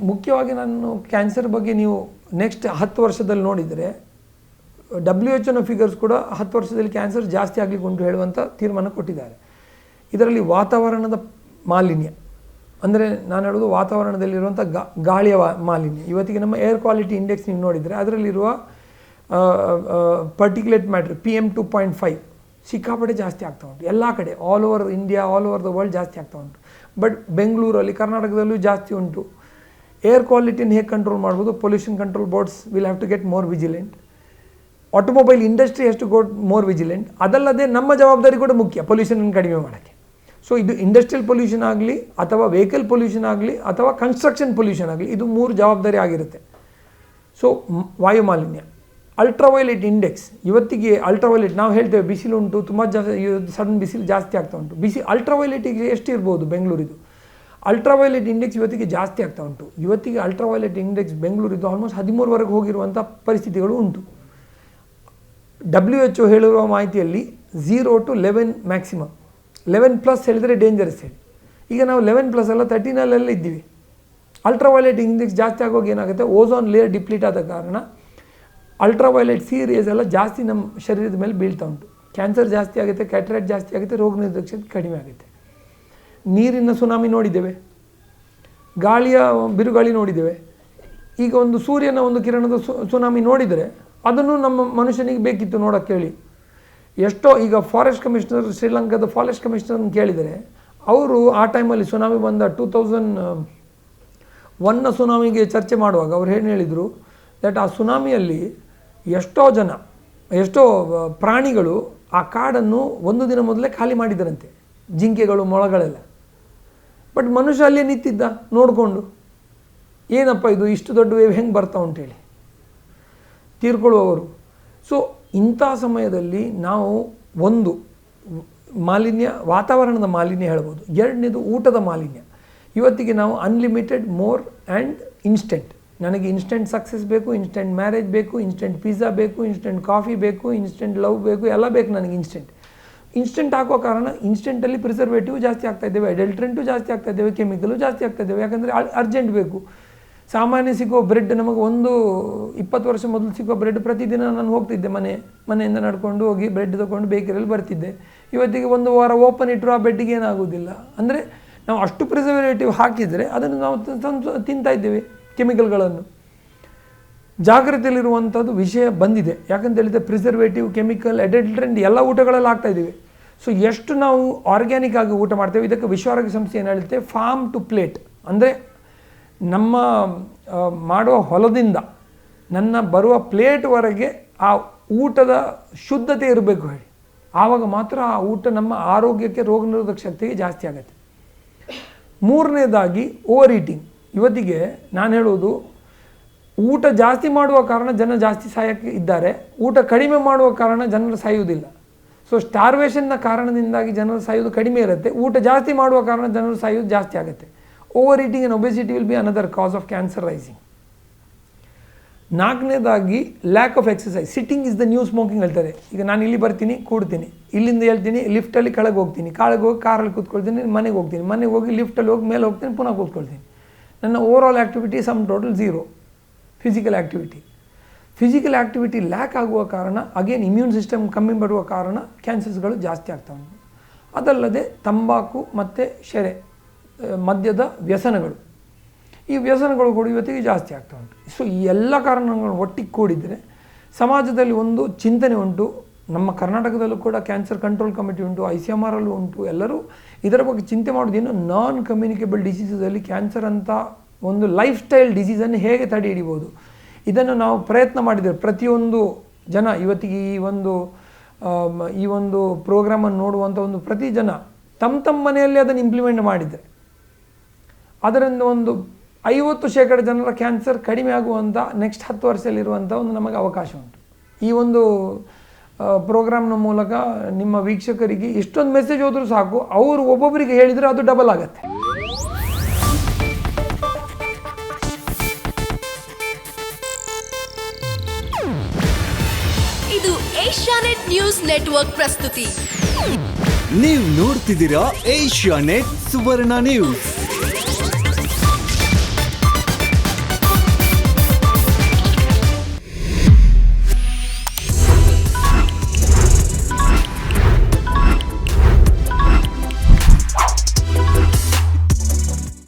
ಮುಖ್ಯವಾಗಿ ನಾನು ಕ್ಯಾನ್ಸರ್ ಬಗ್ಗೆ ನೀವು ನೆಕ್ಸ್ಟ್ 10 ವರ್ಷದಲ್ಲಿ ನೋಡಿದರೆ WHO ಫಿಗರ್ಸ್ ಕೂಡ 10 ವರ್ಷದಲ್ಲಿ ಕ್ಯಾನ್ಸರ್ ಜಾಸ್ತಿ ಆಗಲಿಕ್ಕೆ ಉಂಟು ಹೇಳುವಂಥ ತೀರ್ಮಾನ ಕೊಟ್ಟಿದ್ದಾರೆ. ಇದರಲ್ಲಿ ವಾತಾವರಣದ ಮಾಲಿನ್ಯ ಅಂದರೆ ನಾನು ಹೇಳೋದು ವಾತಾವರಣದಲ್ಲಿರುವಂಥ ಗಾಳಿಯ ಮಾಲಿನ್ಯ. ಇವತ್ತಿಗೆ ನಮ್ಮ ಏರ್ ಕ್ವಾಲಿಟಿ ಇಂಡೆಕ್ಸ್ ನೀವು ನೋಡಿದರೆ ಅದರಲ್ಲಿರುವ ಪರ್ಟಿಕ್ಯುಲೇಟ್ ಮ್ಯಾಟ್ರ್ PM 2.5 ಸಿಕ್ಕಾಪಟ್ಟೆ ಜಾಸ್ತಿ ಆಗ್ತಾ ಉಂಟು ಎಲ್ಲ ಕಡೆ, all over India, all over the world ಜಾಸ್ತಿ ಆಗ್ತಾ ಉಂಟು. ಬಟ್ ಬೆಂಗಳೂರಲ್ಲಿ, ಕರ್ನಾಟಕದಲ್ಲೂ ಜಾಸ್ತಿ ಉಂಟು. ಏರ್ ಕ್ವಾಲಿಟಿನ ಹೇಗೆ ಕಂಟ್ರೋಲ್ ಮಾಡ್ಬೋದು? Pollution control boards will have to get more vigilant. Automobile industry has to got more vigilant. ಅದಲ್ಲದೆ ನಮ್ಮ ಜವಾಬ್ದಾರಿ ಕೂಡ ಮುಖ್ಯ ಪೊಲ್ಯೂಷನನ್ನು ಕಡಿಮೆ ಮಾಡೋಕ್ಕೆ. ಸೊ ಇದು ಇಂಡಸ್ಟ್ರಿಯಲ್ ಪೊಲ್ಯೂಷನ್ ಆಗಲಿ ಅಥವಾ ವೆಹಿಕಲ್ ಪೊಲ್ಯೂಷನ್ ಆಗಲಿ ಅಥವಾ ಕನ್ಸ್ಟ್ರಕ್ಷನ್ ಪೊಲ್ಯೂಷನ್ ಆಗಲಿ, ಇದು 3 ಜವಾಬ್ದಾರಿ ಆಗಿರುತ್ತೆ. ಸೊ ವಾಯು ಮಾಲಿನ್ಯ, ಅಲ್ಟ್ರಾವೈಲೆಟ್ ಇಂಡೆಕ್ಸ್. ಇವತ್ತಿಗೆ ಅಲ್ಟ್ರಾವೈಲೆಟ್ ನಾವು ಹೇಳ್ತೇವೆ ಬಿಸಿಲು ಉಂಟು, ತುಂಬ ಸಡನ್ ಬಿಸಿಲು ಜಾಸ್ತಿ ಆಗ್ತಾ ಉಂಟು. ಅಲ್ಟ್ರಾವೈಲೆಟಿಗೆ ಎಷ್ಟು ಇರ್ಬೋದು ಬೆಂಗಳೂರಿದು? ಅಲ್ಟ್ರಾವೈಲೆಟ್ ಇಂಡೆಕ್ಸ್ ಇವತ್ತಿಗೆ ಜಾಸ್ತಿ ಆಗ್ತಾ ಉಂಟು. ಇವತ್ತಿಗೆ ಅಲ್ಟ್ರಾವೈಲೆಟ್ ಇಂಡೆಕ್ಸ್ ಬೆಂಗಳೂರಿದ್ದು ಆಲ್ಮೋಸ್ಟ್ 13ವರೆಗೆ ಹೋಗಿರುವಂಥ ಪರಿಸ್ಥಿತಿಗಳು ಉಂಟು. WHO ಹೇಳಿರುವ ಮಾಹಿತಿಯಲ್ಲಿ 0 to 11 ಮ್ಯಾಕ್ಸಿಮಮ್. 11+ ಹೇಳಿದರೆ ಡೇಂಜರಸ್ ಹೇಳಿ. ಈಗ ನಾವು 11+ ಅಲ್ಲ 13 ಇದ್ದೀವಿ. ಅಲ್ಟ್ರಾವೈಲೆಟ್ ಇಂಡೆಕ್ಸ್ ಜಾಸ್ತಿ ಆಗೋಗಿ ಏನಾಗುತ್ತೆ, ಓಝೋನ್ ಲೇಯರ್ ಡಿಪ್ಲೀಟ್ ಆದ ಕಾರಣ ಅಲ್ಟ್ರಾವೈಲೆಟ್ ಸಿ ರೇಸ್ ಎಲ್ಲ ಜಾಸ್ತಿ ನಮ್ಮ ಶರೀರದ ಮೇಲೆ ಬೀಳ್ತಾ ಉಂಟು. ಕ್ಯಾನ್ಸರ್ ಜಾಸ್ತಿ ಆಗುತ್ತೆ, ಕ್ಯಾಟ್ರಾಕ್ಟ್ ಜಾಸ್ತಿ ಆಗುತ್ತೆ, ರೋಗ ನಿರೋಧಕ ಶಕ್ತಿ ಕಡಿಮೆ ಆಗುತ್ತೆ. ನೀರಿನ ಸುನಾಮಿ ನೋಡಿದ್ದೇವೆ, ಗಾಳಿಯ ಬಿರುಗಾಳಿ ನೋಡಿದ್ದೇವೆ. ಈಗ ಒಂದು ಸೂರ್ಯನ ಒಂದು ಕಿರಣದ ಸುನಾಮಿ ನೋಡಿದರೆ ಅದನ್ನು ನಮ್ಮ ಮನುಷ್ಯನಿಗೆ ಬೇಕಿತ್ತು ನೋಡೋಕ್ಕೆ ಹೇಳಿ. ಎಷ್ಟೋ ಈಗ ಫಾರೆಸ್ಟ್ ಕಮಿಷನರ್, ಶ್ರೀಲಂಕಾದ ಫಾರೆಸ್ಟ್ ಕಮಿಷನರ್ನ ಕೇಳಿದರೆ ಅವರು ಆ ಟೈಮಲ್ಲಿ ಸುನಾಮಿ ಬಂದ 2001ನ ಸುನಾಮಿಗೆ ಚರ್ಚೆ ಮಾಡುವಾಗ ಅವ್ರು ಏನು ಹೇಳಿದರು, ದಟ್ ಆ ಸುನಾಮಿಯಲ್ಲಿ ಎಷ್ಟೋ ಪ್ರಾಣಿಗಳು ಆ ಕಾಡನ್ನು 1 ದಿನ ಮೊದಲೇ ಖಾಲಿ ಮಾಡಿದರಂತೆ, ಜಿಂಕೆಗಳು, ಮೊಳಗಳೆಲ್ಲ. ಬಟ್ ಮನುಷ್ಯ ಅಲ್ಲೇ ನಿಂತಿದ್ದ ನೋಡಿಕೊಂಡು, ಏನಪ್ಪ ಇದು ಇಷ್ಟು ದೊಡ್ಡ ವೇವ್ ಹೆಂಗೆ ಬರ್ತಾ ಉಂಟೇಳಿ ತೀರ್ಕೊಳ್ಳುವವರು. ಸೊ ಇಂಥ ಸಮಯದಲ್ಲಿ ನಾವು ಒಂದು ಮಾಲಿನ್ಯ, ವಾತಾವರಣದ ಮಾಲಿನ್ಯ ಹೇಳ್ಬೋದು. ಎರಡನೇದು ಊಟದ ಮಾಲಿನ್ಯ. ಇವತ್ತಿಗೆ ನಾವು ಅನ್ಲಿಮಿಟೆಡ್, ಮೋರ್ ಆ್ಯಂಡ್ ಇನ್ಸ್ಟೆಂಟ್. ನನಗೆ ಇನ್ಸ್ಟೆಂಟ್ ಸಕ್ಸಸ್ ಬೇಕು, ಇನ್ಸ್ಟೆಂಟ್ ಮ್ಯಾರೇಜ್ ಬೇಕು, ಇನ್ಸ್ಟೆಂಟ್ ಪಿಜ್ಜಾ ಬೇಕು, ಇನ್ಸ್ಟೆಂಟ್ ಕಾಫಿ ಬೇಕು, ಇನ್ಸ್ಟೆಂಟ್ ಲವ್ ಬೇಕು, ಎಲ್ಲ ಬೇಕು ನನಗೆ ಇನ್ಸ್ಟೆಂಟ್ ಹಾಕೋ ಕಾರಣ ಇನ್ಸ್ಟೆಂಟಲ್ಲಿ ಪ್ರಿಸರ್ವೇಟಿವ್ ಜಾಸ್ತಿ ಆಗ್ತಾ ಇದ್ದೇವೆ, ಅಡಲ್ಟ್ರೆಂಟು ಜಾಸ್ತಿ ಆಗ್ತಾ ಇದ್ದೇವೆ, ಕೆಮಿಕಲು ಜಾಸ್ತಿ ಆಗ್ತಾ ಇದ್ದೇವೆ. ಯಾಕಂದರೆ ಅರ್ಜೆಂಟ್ ಬೇಕು. ಸಾಮಾನ್ಯ ಸಿಗೋ ಬ್ರೆಡ್ ನಮಗೆ 20 ವರ್ಷ ಮೊದಲು ಸಿಗೋ ಬ್ರೆಡ್ ಪ್ರತಿದಿನ ನಾನು ಹೋಗ್ತಿದ್ದೆ, ಮನೆಯಿಂದ ನಡ್ಕೊಂಡು ಹೋಗಿ ಬ್ರೆಡ್ ತೊಗೊಂಡು ಬೇಕರಿಯಲ್ಲಿ ಬರ್ತಿದ್ದೆ. ಇವತ್ತಿಗೆ 1 ವಾರ ಓಪನ್ ಇಟ್ಟರು ಆ ಬ್ರೆಡ್ಡಿಗೆ ಏನಾಗೋದಿಲ್ಲ. ಅಂದರೆ ನಾವು ಅಷ್ಟು ಪ್ರಿಸರ್ವೇಟಿವ್ ಹಾಕಿದರೆ ಅದನ್ನು ನಾವು ತಿಂತಾ ಇದ್ದೇವೆ, ಕೆಮಿಕಲ್ಗಳನ್ನು. ಜಾಗ್ರತೆಯಲ್ಲಿರುವಂಥದ್ದು ವಿಷಯ ಬಂದಿದೆ. ಯಾಕಂತ ಹೇಳಿದರೆ ಪ್ರಿಸರ್ವೇಟಿವ್, ಕೆಮಿಕಲ್, ಅಡಲ್ಟ್ರೆಂಟ್ ಎಲ್ಲ ಊಟಗಳಲ್ಲಿ ಆಗ್ತಾ ಇದ್ದೀವಿ. ಸೊ ಎಷ್ಟು ನಾವು ಆರ್ಗ್ಯಾನಿಕ್ ಆಗಿ ಊಟ ಮಾಡ್ತೇವೆ, ಇದಕ್ಕೆ ವಿಶ್ವ ಆರೋಗ್ಯ ಸಂಸ್ಥೆ ಏನು ಹೇಳುತ್ತೆ, ಫಾರ್ಮ್ ಟು ಪ್ಲೇಟ್. ಅಂದರೆ ನಮ್ಮ ಮಾಡುವ ಹೊಲದಿಂದ ನನ್ನ ಬರುವ ಪ್ಲೇಟ್ವರೆಗೆ ಆ ಊಟದ ಶುದ್ಧತೆ ಇರಬೇಕು ಹೇಳಿ. ಆವಾಗ ಮಾತ್ರ ಆ ಊಟ ನಮ್ಮ ಆರೋಗ್ಯಕ್ಕೆ, ರೋಗ ನಿರೋಧಕ ಶಕ್ತಿಗೆ ಜಾಸ್ತಿ ಆಗುತ್ತೆ. ಮೂರನೇದಾಗಿ ಓವರ್ ಈಟಿಂಗ್. ಇವತ್ತಿಗೆ ನಾನು ಹೇಳೋದು, ಊಟ ಜಾಸ್ತಿ ಮಾಡುವ ಕಾರಣ ಜನ ಜಾಸ್ತಿ ಸಾಯಕ್ಕೆ ಇದ್ದಾರೆ, ಊಟ ಕಡಿಮೆ ಮಾಡುವ ಕಾರಣ ಜನರು ಸಾಯುವುದಿಲ್ಲ. ಸೊ ಸ್ಟಾರ್ವೇಷನ್ನ ಕಾರಣದಿಂದಾಗಿ ಜನರು ಸಾಯೋದು ಕಡಿಮೆ ಇರುತ್ತೆ, ಊಟ ಜಾಸ್ತಿ ಮಾಡುವ ಕಾರಣ ಜನರು ಸಾಯೋದು ಜಾಸ್ತಿ ಆಗುತ್ತೆ. Overeating and obesity will be another cause of cancer rising. ನಾಲ್ಕನೇದಾಗಿ lack of exercise. Sitting is the new smoking ಹೇಳ್ತಾರೆ. ಈಗ ನಾನು ಇಲ್ಲಿ ಬರ್ತೀನಿ, ಕೂಡ್ತೀನಿ, ಇಲ್ಲಿಂದ ಹೇಳ್ತೀನಿ, ಲಿಫ್ಟಲ್ಲಿ ಕೆಳಗೆ ಹೋಗ್ತೀನಿ, ಹೋಗಿ ಕಾರಲ್ಲಿ ಕೂತ್ಕೊಳ್ತೀನಿ, ಮನೆಗೆ ಹೋಗ್ತೀನಿ, ಮನೆಗೆ ಹೋಗಿ ಲಿಫ್ಟಲ್ಲಿ ಹೋಗಿ ಮೇಲೆ ಹೋಗ್ತೀನಿ, ಪುನಃ ಕೂತ್ಕೊಳ್ತೀನಿ. ನನ್ನ over all activity some total 0. Physical activity lac ಆಗುವ ಕಾರಣ, ಅಗೇನ್ ಇಮ್ಯೂನ್ ಸಿಸ್ಟಮ್ ಕಮ್ಮಿ ಬರುವ ಕಾರಣ ಕ್ಯಾನ್ಸರ್ಸ್ಗಳು ಜಾಸ್ತಿ ಆಗ್ತಾ ಉಂಟು. ಅದಲ್ಲದೆ ತಂಬಾಕು ಮತ್ತು ಮದ್ಯದ ವ್ಯಸನಗಳು, ಈ ವ್ಯಸನಗಳು ಕೂಡ ಇವತ್ತಿಗೆ ಜಾಸ್ತಿ ಆಗ್ತಾ ಉಂಟು. ಸೊ ಈ ಎಲ್ಲ ಕಾರಣಗಳು ಒಟ್ಟಿಗೆ ಕೂಡಿದರೆ ಸಮಾಜದಲ್ಲಿ ಒಂದು ಚಿಂತನೆ ಉಂಟು. ನಮ್ಮ ಕರ್ನಾಟಕದಲ್ಲೂ ಕೂಡ ಕ್ಯಾನ್ಸರ್ ಕಂಟ್ರೋಲ್ ಕಮಿಟಿ ಉಂಟು, ICMR ಉಂಟು. ಎಲ್ಲರೂ ಇದರ ಬಗ್ಗೆ ಚಿಂತೆ ಮಾಡೋದು, ಏನು ನಾನ್ ಕಮ್ಯುನಿಕೇಬಲ್ ಡಿಸೀಸಲ್ಲಿ ಕ್ಯಾನ್ಸರ್ ಅಂತ ಒಂದು ಲೈಫ್ ಸ್ಟೈಲ್ ಡಿಸೀಸನ್ನು ಹೇಗೆ ತಡೆ ಹಿಡಿಬೋದು. ಇದನ್ನು ನಾವು ಪ್ರಯತ್ನ ಮಾಡಿದರೆ ಪ್ರತಿಯೊಂದು ಜನ ಇವತ್ತಿಗೆ ಈ ಒಂದು ಪ್ರೋಗ್ರಾಮನ್ನು ನೋಡುವಂಥ ಒಂದು ಪ್ರತಿ ಜನ ತಮ್ಮ ಮನೆಯಲ್ಲಿ ಅದನ್ನು ಇಂಪ್ಲಿಮೆಂಟ್ ಮಾಡಿದರೆ ಅದರಿಂದ ಒಂದು 50% ಜನರ ಕ್ಯಾನ್ಸರ್ ಕಡಿಮೆ ಆಗುವಂಥ ನೆಕ್ಸ್ಟ್ 10 ವರ್ಷದಲ್ಲಿರುವಂಥ ಒಂದು ನಮಗೆ ಅವಕಾಶ ಉಂಟು. ಈ ಒಂದು ಪ್ರೋಗ್ರಾಮ್ನ ಮೂಲಕ ನಿಮ್ಮ ವೀಕ್ಷಕರಿಗೆ ಇಷ್ಟೊಂದು ಮೆಸೇಜ್ ಹೋದರೂ ಸಾಕು, ಅವರು ಒಬ್ಬೊಬ್ಬರಿಗೆ ಹೇಳಿದರೆ ಅದು ಡಬಲ್ ಆಗುತ್ತೆ. ಇದು ಏಷ್ಯಾನೆಟ್ ನ್ಯೂಸ್ ನೆಟ್ವರ್ಕ್ ಪ್ರಸ್ತುತಿ. ನೀವು ನೋಡ್ತಿದ್ದೀರಾ ಏಷ್ಯಾನೆಟ್ ಸುವರ್ಣ ನ್ಯೂಸ್.